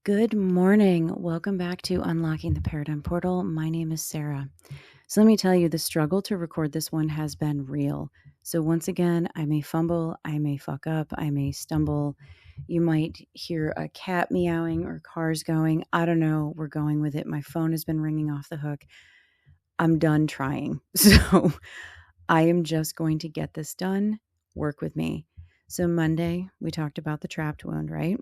Good morning. Welcome back to Unlocking the Paradigm Portal. My name is Sarah. So let me tell you, the struggle to record this one has been real. So once again, I may fumble, I may fuck up, I may stumble. You might hear a cat meowing or cars going. I don't know. We're going with it. My phone has been ringing off the hook. I'm done trying. So I am just going to get this done. Work with me. So Monday, we talked about the trapped wound, right?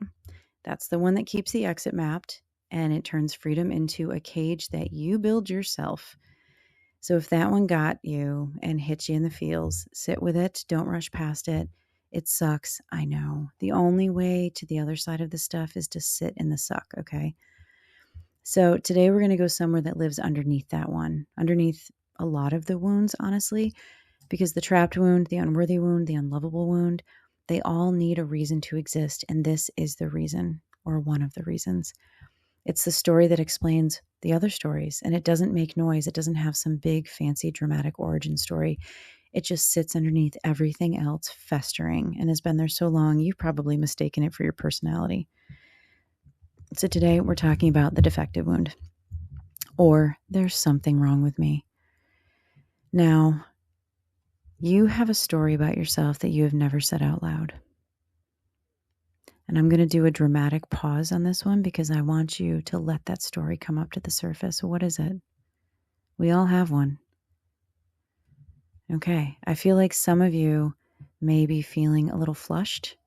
That's the one that keeps the exit mapped, and it turns freedom into a cage that you build yourself. So if that one got you and hit you in the feels, sit with it. Don't rush past it. It sucks. I know. The only way to the other side of the stuff is to sit in the suck, okay? So today we're going to go somewhere that lives underneath that one, underneath a lot of the wounds, honestly, because the trapped wound, the unworthy wound, the unlovable wound, they all need a reason to exist, and this is the reason, or one of the reasons. It's the story that explains the other stories, and it doesn't make noise. It doesn't have some big, fancy, dramatic origin story. It just sits underneath everything else, festering, and has been there so long, you've probably mistaken it for your personality. So today we're talking about the defective wound, or there's something wrong with me. Now, you have a story about yourself that you have never said out loud. And I'm going to do a dramatic pause on this one because I want you to let that story come up to the surface. What is it? We all have one. Okay. I feel like some of you may be feeling a little flushed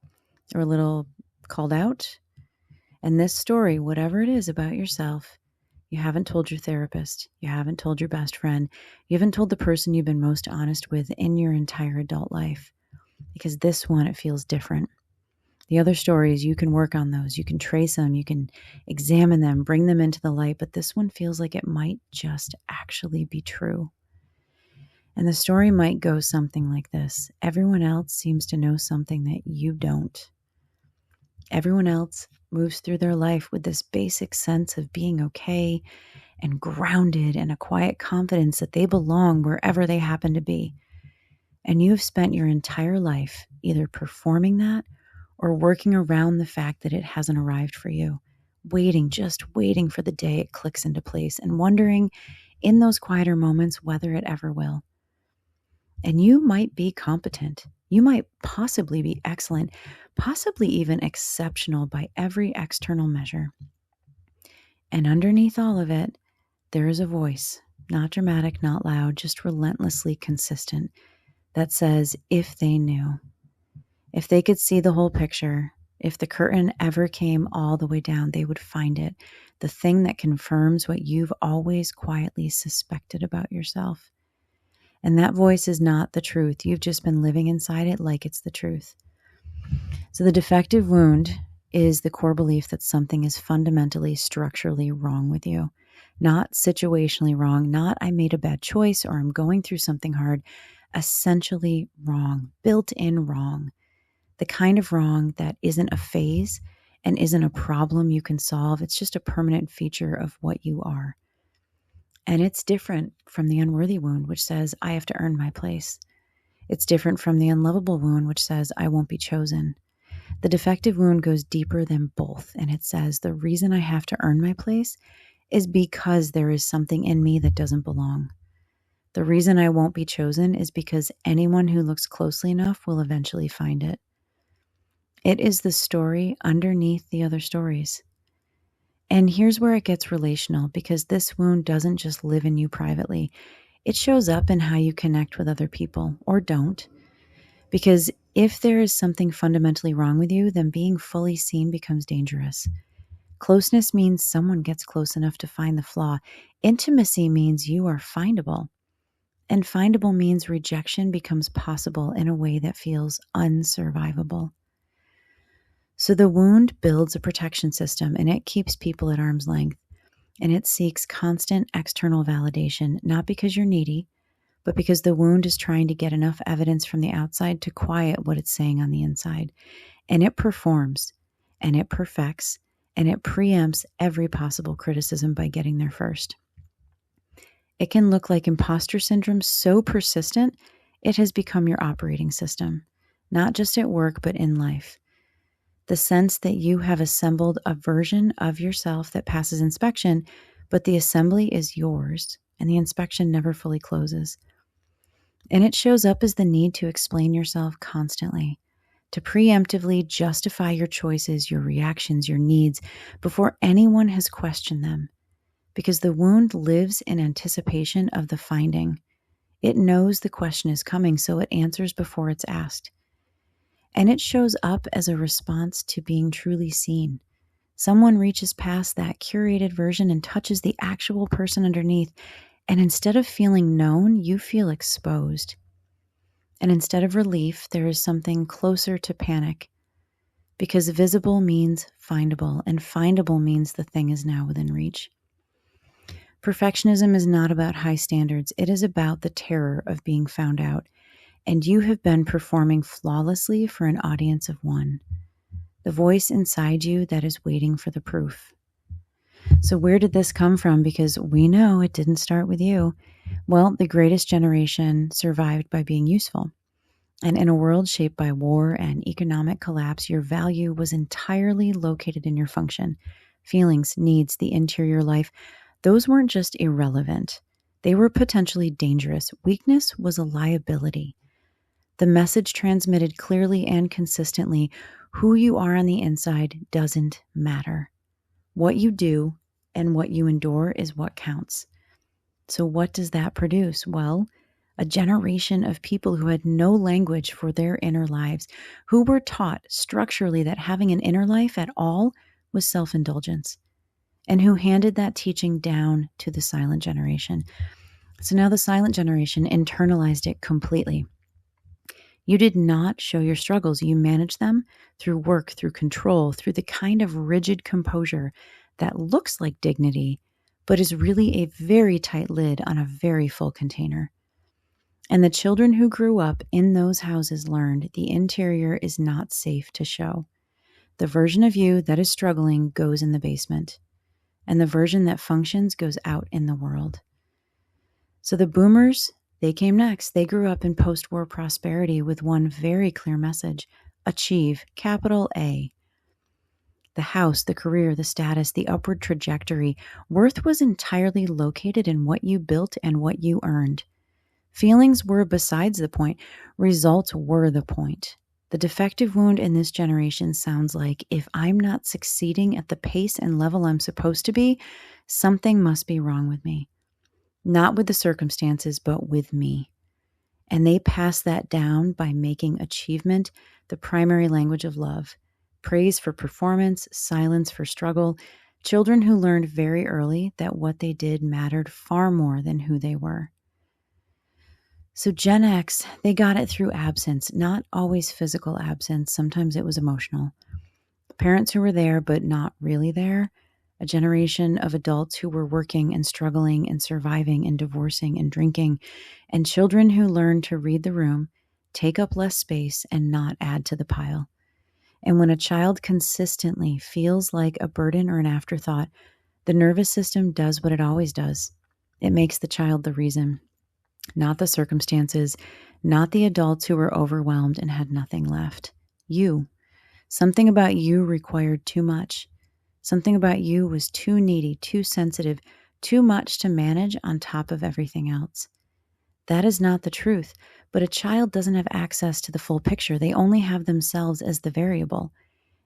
or a little called out. And this story, whatever it is about yourself, you haven't told your therapist. You haven't told your best friend. You haven't told the person you've been most honest with in your entire adult life. Because this one, it feels different. The other stories, you can work on those. You can trace them. You can examine them, bring them into the light. But this one feels like it might just actually be true. And the story might go something like this. Everyone else seems to know something that you don't. Everyone else moves through their life with this basic sense of being okay and grounded and a quiet confidence that they belong wherever they happen to be. And you've spent your entire life either performing that or working around the fact that it hasn't arrived for you, just waiting for the day it clicks into place and wondering in those quieter moments whether it ever will. And you might be competent. You might possibly be excellent, possibly even exceptional by every external measure. And underneath all of it, there is a voice, not dramatic, not loud, just relentlessly consistent, that says, if they knew. If they could see the whole picture, if the curtain ever came all the way down, they would find it, the thing that confirms what you've always quietly suspected about yourself. And that voice is not the truth. You've just been living inside it like it's the truth. So the defective wound is the core belief that something is fundamentally, structurally wrong with you. Not situationally wrong, not I made a bad choice or I'm going through something hard. Essentially wrong, built-in wrong. The kind of wrong that isn't a phase and isn't a problem you can solve. It's just a permanent feature of what you are. And it's different from the unworthy wound, which says, I have to earn my place. It's different from the unlovable wound, which says, I won't be chosen. The defective wound goes deeper than both. And it says, the reason I have to earn my place is because there is something in me that doesn't belong. The reason I won't be chosen is because anyone who looks closely enough will eventually find it. It is the story underneath the other stories. And here's where it gets relational, because this wound doesn't just live in you privately. It shows up in how you connect with other people, or don't. Because if there is something fundamentally wrong with you, then being fully seen becomes dangerous. Closeness means someone gets close enough to find the flaw. Intimacy means you are findable. And findable means rejection becomes possible in a way that feels unsurvivable. So the wound builds a protection system, and it keeps people at arm's length. And it seeks constant external validation, not because you're needy, but because the wound is trying to get enough evidence from the outside to quiet what it's saying on the inside. And it performs, and it perfects, and it preempts every possible criticism by getting there first. It can look like imposter syndrome so persistent, it has become your operating system, not just at work, but in life. The sense that you have assembled a version of yourself that passes inspection, but the assembly is yours and the inspection never fully closes. And it shows up as the need to explain yourself constantly, to preemptively justify your choices, your reactions, your needs before anyone has questioned them. Because the wound lives in anticipation of the finding. It knows the question is coming, so it answers before it's asked. And it shows up as a response to being truly seen. Someone reaches past that curated version and touches the actual person underneath, and instead of feeling known, you feel exposed. And instead of relief, there is something closer to panic, because visible means findable, and findable means the thing is now within reach. Perfectionism is not about high standards. It is about the terror of being found out. And you have been performing flawlessly for an audience of one. The voice inside you that is waiting for the proof. So where did this come from? Because we know it didn't start with you. Well, the greatest generation survived by being useful. And in a world shaped by war and economic collapse, your value was entirely located in your function, feelings, needs, the interior life. Those weren't just irrelevant. They were potentially dangerous. Weakness was a liability. The message transmitted clearly and consistently, who you are on the inside doesn't matter. What you do and what you endure is what counts. So what does that produce? Well, a generation of people who had no language for their inner lives, who were taught structurally that having an inner life at all was self-indulgence, and who handed that teaching down to the silent generation. So now the silent generation internalized it completely. You did not show your struggles. You managed them through work, through control, through the kind of rigid composure that looks like dignity, but is really a very tight lid on a very full container. And the children who grew up in those houses learned the interior is not safe to show. The version of you that is struggling goes in the basement, and the version that functions goes out in the world. So the boomers, they came next. They grew up in post-war prosperity with one very clear message: achieve, capital A. The house, the career, the status, the upward trajectory. Worth was entirely located in what you built and what you earned. Feelings were besides the point. Results were the point. The defective wound in this generation sounds like, if I'm not succeeding at the pace and level I'm supposed to be, something must be wrong with me. Not with the circumstances, but with me. And they pass that down by making achievement the primary language of love. Praise for performance, silence for struggle. Children who learned very early that what they did mattered far more than who they were. So Gen X, they got it through absence, not always physical absence. Sometimes it was emotional. Parents who were there, but not really there. A generation of adults who were working and struggling and surviving and divorcing and drinking. And children who learned to read the room, take up less space, and not add to the pile. And when a child consistently feels like a burden or an afterthought, the nervous system does what it always does. It makes the child the reason. Not the circumstances, not the adults who were overwhelmed and had nothing left. You. Something about you required too much. Something about you was too needy, too sensitive, too much to manage on top of everything else. That is not the truth, but a child doesn't have access to the full picture. They only have themselves as the variable.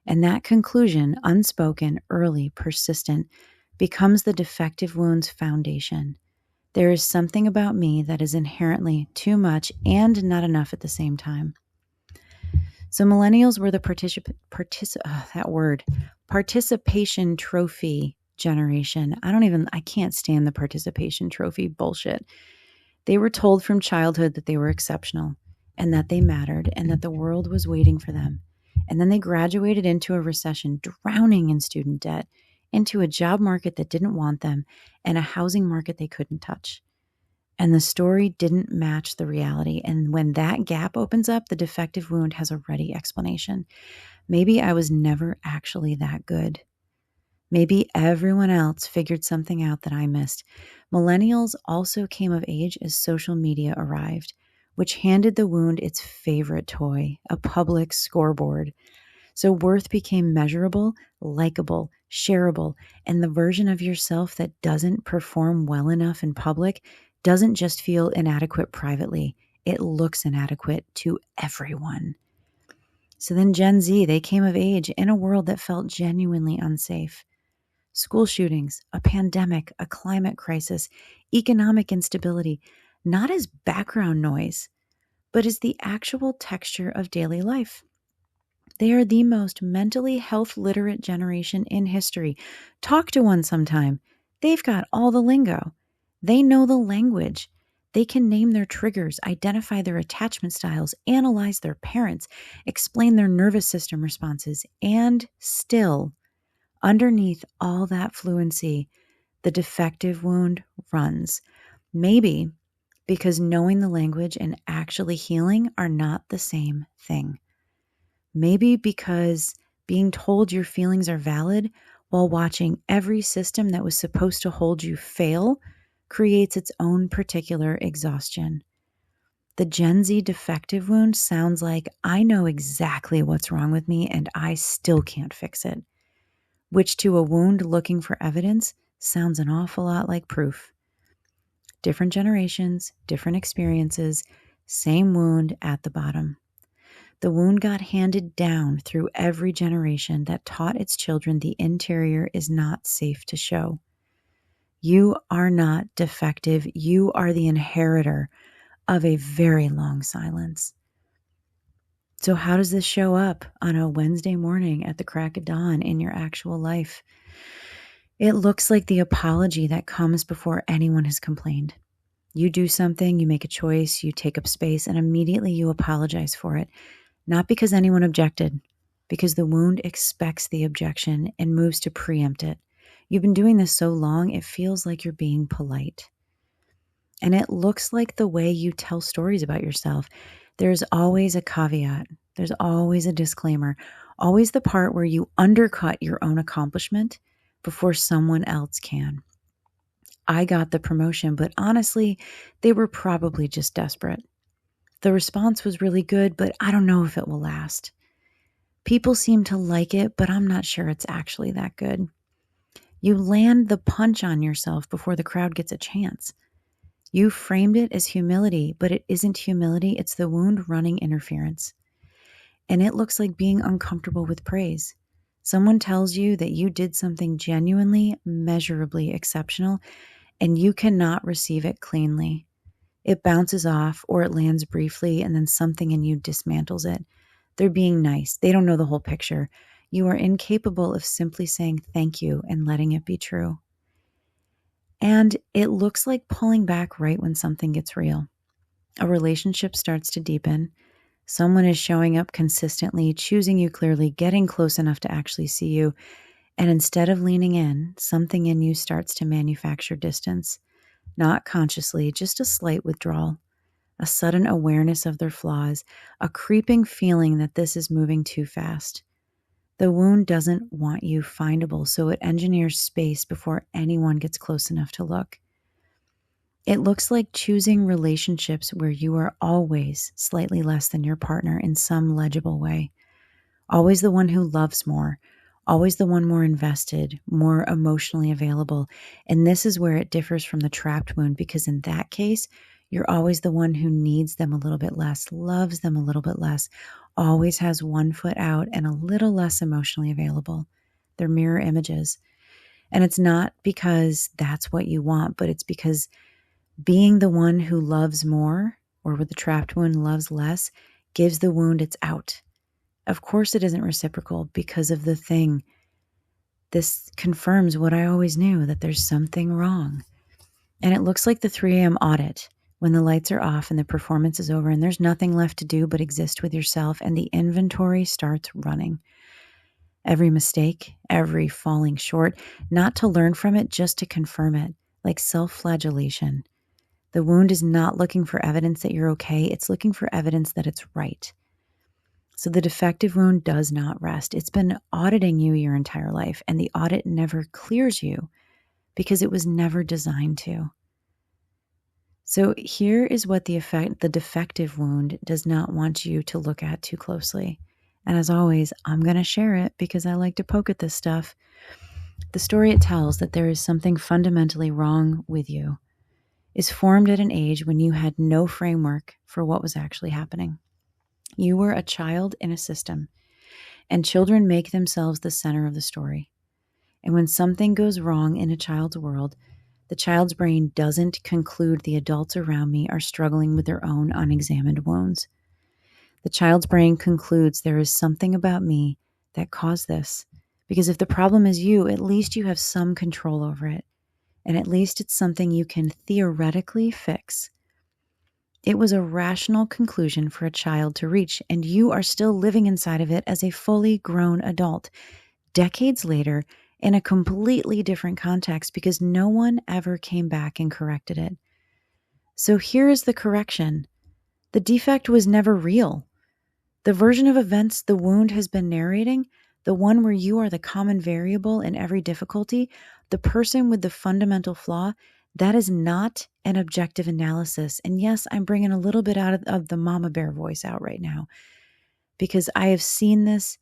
And that conclusion, unspoken, early, persistent, becomes the defective wound's foundation. There is something about me that is inherently too much and not enough at the same time. So millennials were the participation trophy generation. I can't stand the participation trophy bullshit. They were told from childhood that they were exceptional and that they mattered and that the world was waiting for them. And then they graduated into a recession, drowning in student debt, into a job market that didn't want them, and a housing market they couldn't touch. And the story didn't match the reality. And when that gap opens up, the defective wound has a ready explanation. Maybe I was never actually that good. Maybe everyone else figured something out that I missed. Millennials also came of age as social media arrived, which handed the wound its favorite toy, a public scoreboard. So worth became measurable, likable, shareable, and the version of yourself that doesn't perform well enough in public doesn't just feel inadequate privately. It looks inadequate to everyone. So then Gen Z, they came of age in a world that felt genuinely unsafe. School shootings, a pandemic, a climate crisis, economic instability, not as background noise, but as the actual texture of daily life. They are the most mentally health literate generation in history. Talk to one sometime. They've got all the lingo. They know the language. They can name their triggers, identify their attachment styles, analyze their parents, explain their nervous system responses, and still, underneath all that fluency, the defective wound runs. Maybe because knowing the language and actually healing are not the same thing. Maybe because being told your feelings are valid while watching every system that was supposed to hold you fail creates its own particular exhaustion. The Gen Z defective wound sounds like I know exactly what's wrong with me and I still can't fix it, which to a wound looking for evidence sounds an awful lot like proof. Different generations, different experiences, same wound at the bottom. The wound got handed down through every generation that taught its children the interior is not safe to show. You are not defective. You are the inheritor of a very long silence. So how does this show up on a Wednesday morning at the crack of dawn in your actual life? It looks like the apology that comes before anyone has complained. You do something, you make a choice, you take up space, and immediately you apologize for it. Not because anyone objected, because the wound expects the objection and moves to preempt it. You've been doing this so long, it feels like you're being polite. And it looks like the way you tell stories about yourself. There's always a caveat. There's always a disclaimer. Always the part where you undercut your own accomplishment before someone else can. I got the promotion, but honestly, they were probably just desperate. The response was really good, but I don't know if it will last. People seem to like it, but I'm not sure it's actually that good. You land the punch on yourself before the crowd gets a chance. You framed it as humility, but it isn't humility. It's the wound running interference. And it looks like being uncomfortable with praise. Someone tells you that you did something genuinely, measurably exceptional, and you cannot receive it cleanly. It bounces off or it lands briefly and then something in you dismantles it. They're being nice. They don't know the whole picture. You are incapable of simply saying thank you and letting it be true. And it looks like pulling back right when something gets real. A relationship starts to deepen. Someone is showing up consistently, choosing you clearly, getting close enough to actually see you. And instead of leaning in, something in you starts to manufacture distance. Not consciously, just a slight withdrawal, a sudden awareness of their flaws, a creeping feeling that this is moving too fast. The wound doesn't want you findable, so it engineers space before anyone gets close enough to look. It looks like choosing relationships where you are always slightly less than your partner in some legible way. Always the one who loves more, always the one more invested, more emotionally available. And this is where it differs from the trapped wound, because in that case, you're always the one who needs them a little bit less, loves them a little bit less, always has one foot out and a little less emotionally available. They're mirror images. And it's not because that's what you want, but it's because being the one who loves more, or with the trapped wound loves less, gives the wound its out. Of course it isn't reciprocal because of the thing. This confirms what I always knew, that there's something wrong. And it looks like the 3 a.m. audit, when the lights are off and the performance is over and there's nothing left to do but exist with yourself, and the inventory starts running. Every mistake, every falling short, not to learn from it, just to confirm it, like self-flagellation. The wound is not looking for evidence that you're okay. It's looking for evidence that it's right. So the defective wound does not rest. It's been auditing you your entire life, and the audit never clears you because it was never designed to. So here is what the defective wound does not want you to look at too closely. And as always, I'm going to share it because I like to poke at this stuff. The story it tells that there is something fundamentally wrong with you is formed at an age when you had no framework for what was actually happening. You were a child in a system, and children make themselves the center of the story. And when something goes wrong in a child's world, the child's brain doesn't conclude the adults around me are struggling with their own unexamined wounds. The child's brain concludes there is something about me that caused this. Because if the problem is you, at least you have some control over it. And at least it's something you can theoretically fix. It was a rational conclusion for a child to reach, and you are still living inside of it as a fully grown adult, decades later, in a completely different context because no one ever came back and corrected it. So here is the correction. The defect was never real. The version of events the wound has been narrating, the one where you are the common variable in every difficulty, the person with the fundamental flaw, that is not an objective analysis. And yes, I'm bringing a little bit out of the mama bear voice out right now because I have seen this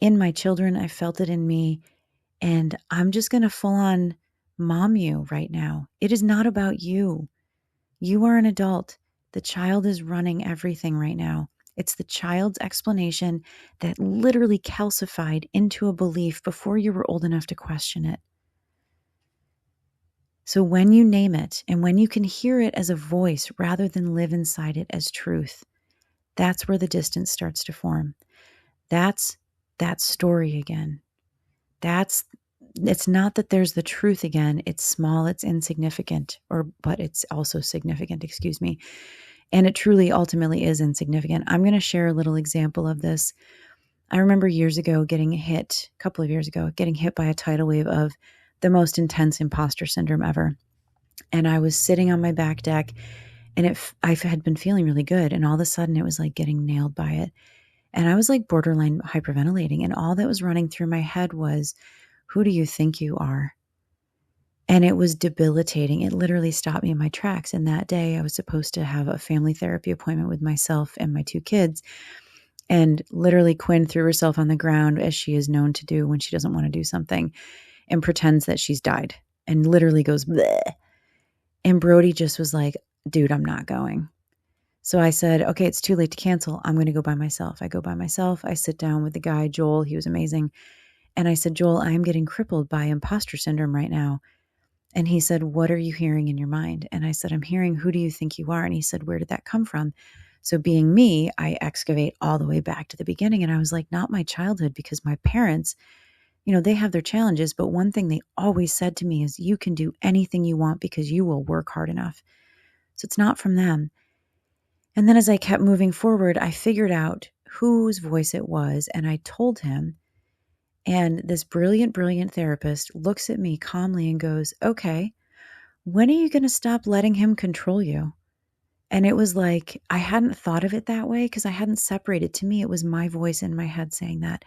in my children. I felt it in me. And I'm just going to full on mom you right now. It is not about you. You are an adult. The child is running everything right now. It's the child's explanation that literally calcified into a belief before you were old enough to question it. So when you name it and when you can hear it as a voice rather than live inside it as truth, that's where the distance starts to form. That's that story again. It's not that there's the truth again. It's small, it's insignificant, but it's also significant, excuse me. And it truly ultimately is insignificant. I'm going to share a little example of this. I remember a couple of years ago, getting hit by a tidal wave of the most intense imposter syndrome ever. And I was sitting on my back deck and I had been feeling really good. And all of a sudden it was like getting nailed by it. And I was like borderline hyperventilating. And all that was running through my head was, who do you think you are? And it was debilitating. It literally stopped me in my tracks. And that day I was supposed to have a family therapy appointment with myself and my 2 kids. And literally Quinn threw herself on the ground, as she is known to do when she doesn't want to do something, and pretends that she's died and literally goes, bleh. And Brody just was like, dude, I'm not going. So I said, okay, it's too late to cancel. I'm going to go by myself. I go by myself. I sit down with the guy, Joel. He was amazing. And I said, Joel, I'm getting crippled by imposter syndrome right now. And he said, what are you hearing in your mind? And I said, I'm hearing, who do you think you are? And he said, where did that come from? So being me, I excavate all the way back to the beginning. And I was like, not my childhood, because my parents, they have their challenges. But one thing they always said to me is, you can do anything you want because you will work hard enough. So it's not from them. And then as I kept moving forward, I figured out whose voice it was. And I told him, and this brilliant, brilliant therapist looks at me calmly and goes, okay, when are you going to stop letting him control you? And it was like, I hadn't thought of it that way because I hadn't separated. To me, it was my voice in my head saying that,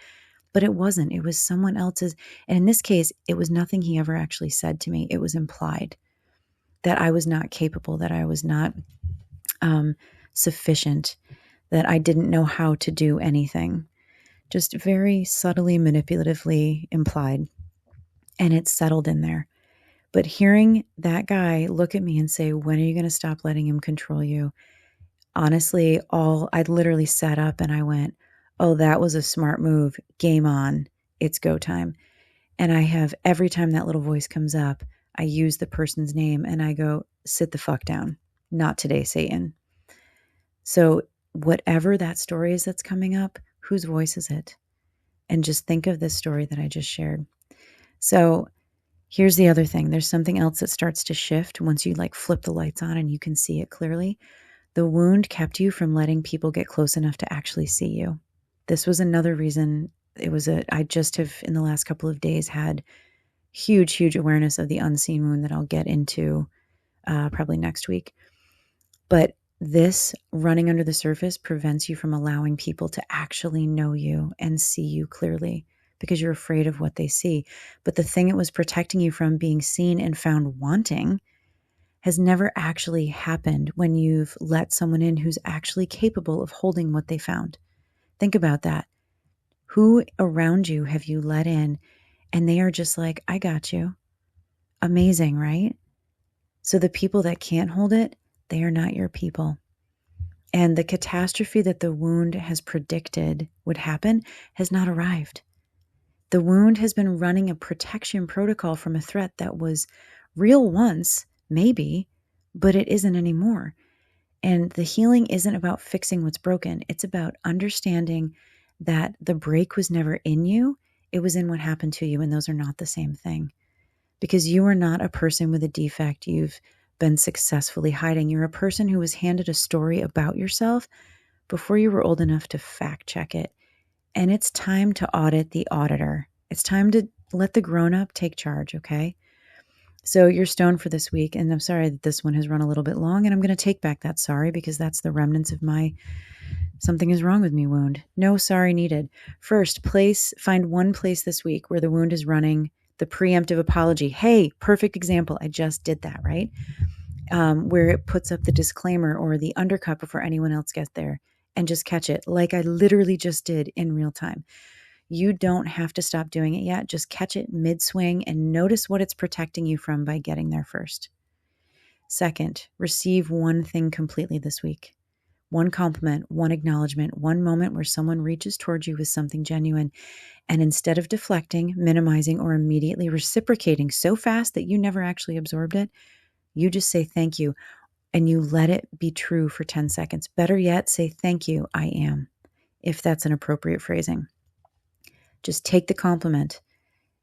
but it wasn't. It was someone else's. And in this case, it was nothing he ever actually said to me. It was implied that I was not capable, that I was not sufficient, that I didn't know how to do anything. Just very subtly, manipulatively implied. And it settled in there. But hearing that guy look at me and say, when are you going to stop letting him control you? Honestly, I literally sat up and I went, oh, that was a smart move. Game on. It's go time. And I have, every time that little voice comes up, I use the person's name and I go, sit the fuck down. Not today, Satan. So whatever that story is that's coming up, whose voice is it? And just think of this story that I just shared. So here's the other thing. There's something else that starts to shift once you flip the lights on and you can see it clearly. The wound kept you from letting people get close enough to actually see you. This was another reason. I just have in the last couple of days had huge, huge awareness of the unseen wound that I'll get into probably next week. But this running under the surface prevents you from allowing people to actually know you and see you clearly because you're afraid of what they see. But the thing it was protecting you from being seen and found wanting has never actually happened when you've let someone in who's actually capable of holding what they found. Think about that. Who around you have you let in and they are just like, I got you. Amazing, right? So the people that can't hold it, they are not your people. And the catastrophe that the wound has predicted would happen has not arrived. The wound has been running a protection protocol from a threat that was real once, maybe, but it isn't anymore. And the healing isn't about fixing what's broken. It's about understanding that the break was never in you. It was in what happened to you. And those are not the same thing. Because you are not a person with a defect you've been successfully hiding. You're a person who was handed a story about yourself before you were old enough to fact check it. And it's time to audit the auditor. It's time to let the grown-up take charge, okay? So you're stoned for this week, and I'm sorry that this one has run a little bit long, and I'm going to take back that sorry because that's the remnants of my something is wrong with me wound. No sorry needed. First, find one place this week where the wound is running the preemptive apology. Hey, perfect example. I just did that, right? Where it puts up the disclaimer or the undercut before anyone else gets there and just catch it like I literally just did in real time. You don't have to stop doing it yet. Just catch it mid-swing and notice what it's protecting you from by getting there first. Second, receive one thing completely this week. One compliment, one acknowledgement, one moment where someone reaches towards you with something genuine. And instead of deflecting, minimizing, or immediately reciprocating so fast that you never actually absorbed it, you just say thank you and you let it be true for 10 seconds. Better yet, say thank you, I am, if that's an appropriate phrasing. Just take the compliment.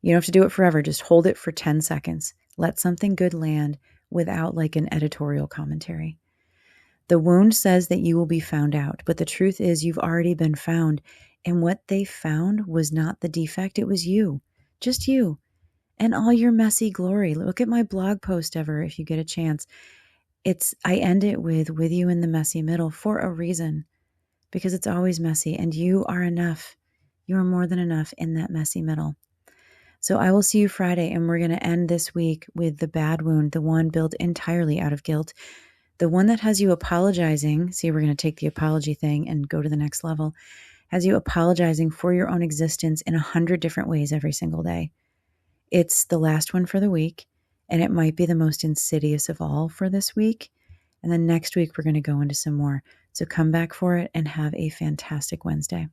You don't have to do it forever. Just hold it for 10 seconds. Let something good land without like an editorial commentary. The wound says that you will be found out, but the truth is you've already been found. And what they found was not the defect. It was you, just you and all your messy glory. Look at my blog post ever if you get a chance. I end it with you in the messy middle for a reason, because it's always messy and you are enough. You are more than enough in that messy middle. So I will see you Friday, and we're going to end this week with the bad wound, the one built entirely out of guilt. The one that has you apologizing, see, we're going to take the apology thing and go to the next level, has you apologizing for your own existence in 100 different ways every single day. It's the last one for the week, and it might be the most insidious of all for this week. And then next week, we're going to go into some more. So come back for it and have a fantastic Wednesday.